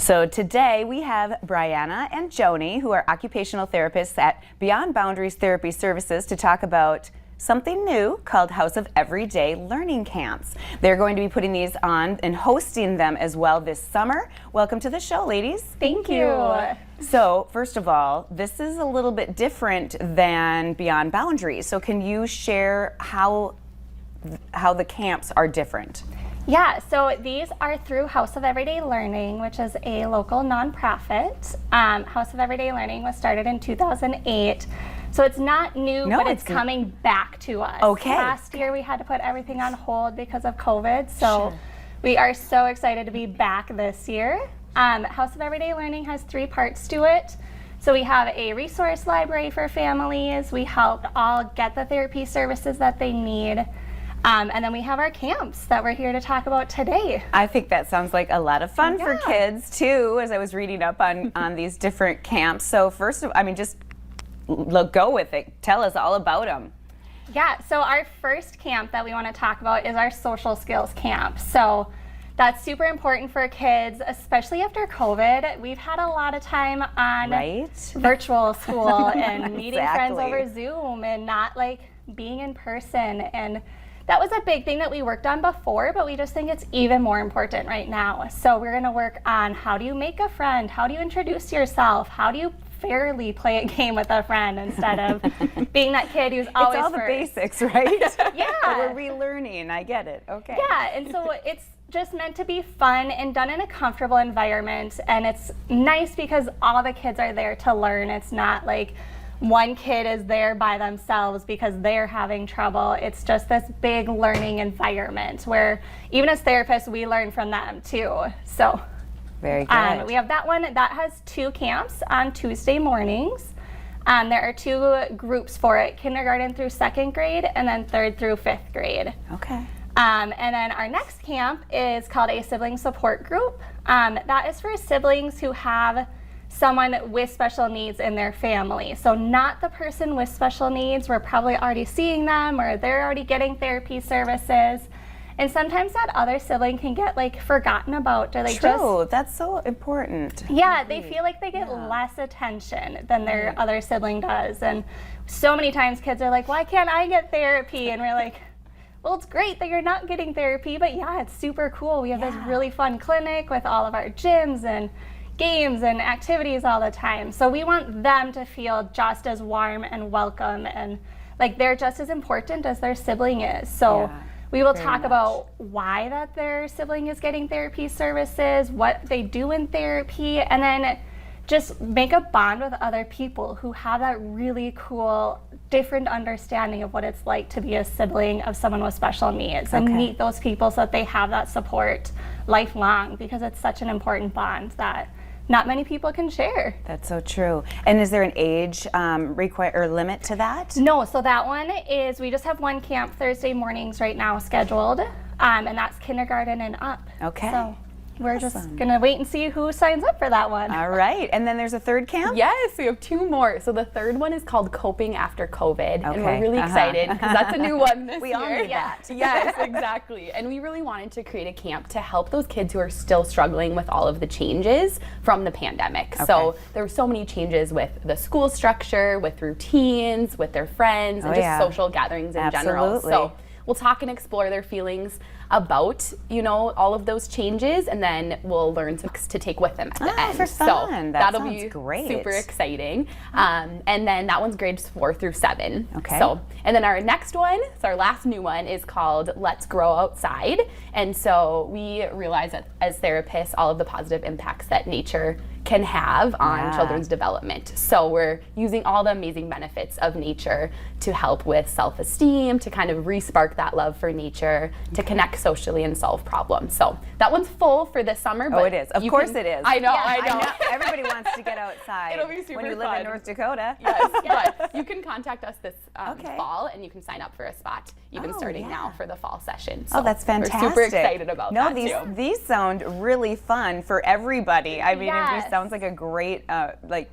So today we have Brianna and Joni, who are occupational therapists at Beyond Boundaries Therapy Services, to talk about something new called House of Everyday Learning Camps. They're going to be putting these on and hosting them as well this summer. Welcome to the show, ladies. Thank you. So first of all, this is a little bit different than Beyond Boundaries. So can you share how the camps are different? Yeah, so these are through House of Everyday Learning, which is a local nonprofit. House of Everyday Learning was started in 2008. So it's not new, but it's coming back to us. Okay. Last year we had to put everything on hold because of COVID, so we are so excited to be back this year. House of Everyday Learning has 3 parts to it. So we have a resource library for families. We help all get the therapy services that they need. And then we have our camps that we're here to talk about today. I think that sounds like a lot of fun for kids too, as I was reading up on these different camps. So first of all, just go with it. Tell us all about them. Yeah, so our first camp that we want to talk about is our social skills camp. So that's super important for kids, especially after COVID. We've had a lot of time on virtual school and meeting friends over Zoom and not like being in person. And that was a big thing that we worked on before, but we just think it's even more important right now. So we're going to work on how do you make a friend? How do you introduce yourself? How do you fairly play a game with a friend instead of being that kid who's always It's all first. the basics, right? Yeah. We're relearning. I get it. Okay. Yeah, and so it's just meant to be fun and done in a comfortable environment. And it's nice because all the kids are there to learn. It's not like one kid is there by themselves because they're having trouble. It's just this big learning environment where even as therapists, we learn from them too. So very good. We have that one that has 2 camps on Tuesday mornings. There are 2 groups for it, kindergarten through 2nd grade and then 3rd through 5th grade. Okay. And then our next camp is called a sibling support group. That is for siblings who have someone with special needs in their family. So not the person with special needs. We're probably already seeing them or they're already getting therapy services. And sometimes that other sibling can get like forgotten about. Or they that's so important. Yeah, they feel like they get less attention than their other sibling does. And so many times kids are like, why can't I get therapy? And we're like, well, it's great that you're not getting therapy, but yeah, it's super cool. We have this really fun clinic with all of our gyms and games and activities all the time. So we want them to feel just as warm and welcome and like they're just as important as their sibling is. So we will talk about why that their sibling is getting therapy services, what they do in therapy, and then just make a bond with other people who have that really cool, different understanding of what it's like to be a sibling of someone with special needs and meet those people so that they have that support lifelong because it's such an important bond that not many people can share. That's so true. And is there an age limit to that? No, so that one is, we just have 1 camp Thursday mornings right now scheduled, and that's kindergarten and up. Okay. So we're just gonna wait and see who signs up for that one. All right, and then there's a 3rd camp? Yes, we have 2 more. So the 3rd one is called Coping After COVID, and we're really excited because that's a new one this year. We all need that. Yes, exactly. And we really wanted to create a camp to help those kids who are still struggling with all of the changes from the pandemic. So there were so many changes with the school structure, with routines, with their friends, and just social gatherings in general. So we'll talk and explore their feelings about, all of those changes, and then we'll learn some to take with them at the end. For fun. So that'll be great. Super exciting. And then that one's grades 4 through 7. Okay. So, and then our next one, so our last new one is called Let's Grow Outside. And so we realize that as therapists, all of the positive impacts that nature can have on children's development. So we're using all the amazing benefits of nature to help with self-esteem, to kind of re-spark that love for nature, to connect socially and solve problems. So that one's full for this summer. But it is. Of course it is. I know, I know. Everybody wants to get outside. It'll be super when you fun. live in North Dakota. Yes, but you can contact us this fall, and you can sign up for a spot even starting now for the fall session. So that's fantastic. We're super excited about that too. These sound really fun for everybody. I mean, it sounds like a great,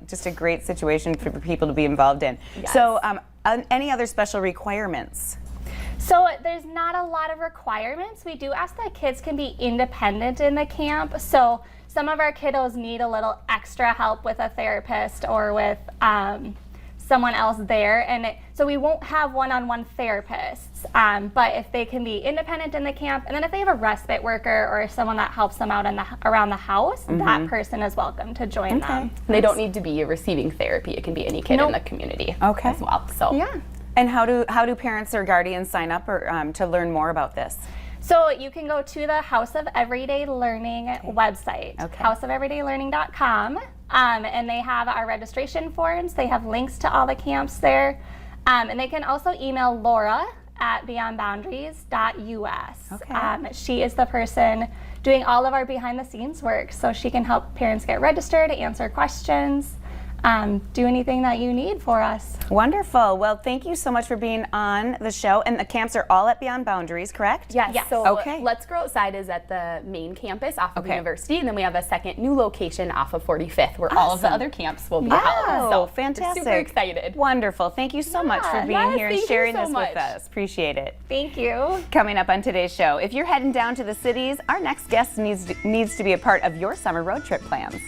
just a great situation for people to be involved in. Yes. So, any other special requirements? So there's not a lot of requirements. We do ask that kids can be independent in the camp. So some of our kiddos need a little extra help with a therapist or with someone else there, and so we won't have one-on-one therapists, but if they can be independent in the camp, and then if they have a respite worker or someone that helps them out around the house, that person is welcome to join them. They don't need to be receiving therapy. It can be any kid in the community as well. So Yeah. And how do parents or guardians sign up or to learn more about this? So you can go to the House of Everyday Learning website, houseofeverydaylearning.com, and they have our registration forms. They have links to all the camps there, and they can also email Laura at beyondboundaries.us. She is the person doing all of our behind-the-scenes work, so she can help parents get registered, answer questions, do anything that you need for us. Wonderful. Well, thank you so much for being on the show. And the camps are all at Beyond Boundaries, correct? Yes. So Okay. Let's Grow Outside is at the main campus off of University, and then we have a second new location off of 45th where all of the other camps will be held. So fantastic. Super excited. Wonderful. Thank you so much for being Yes, here and thank you sharing so this much. with us. Appreciate it. Thank you. Coming up on today's show, if you're heading down to the cities, our next guest needs to be a part of your summer road trip plans.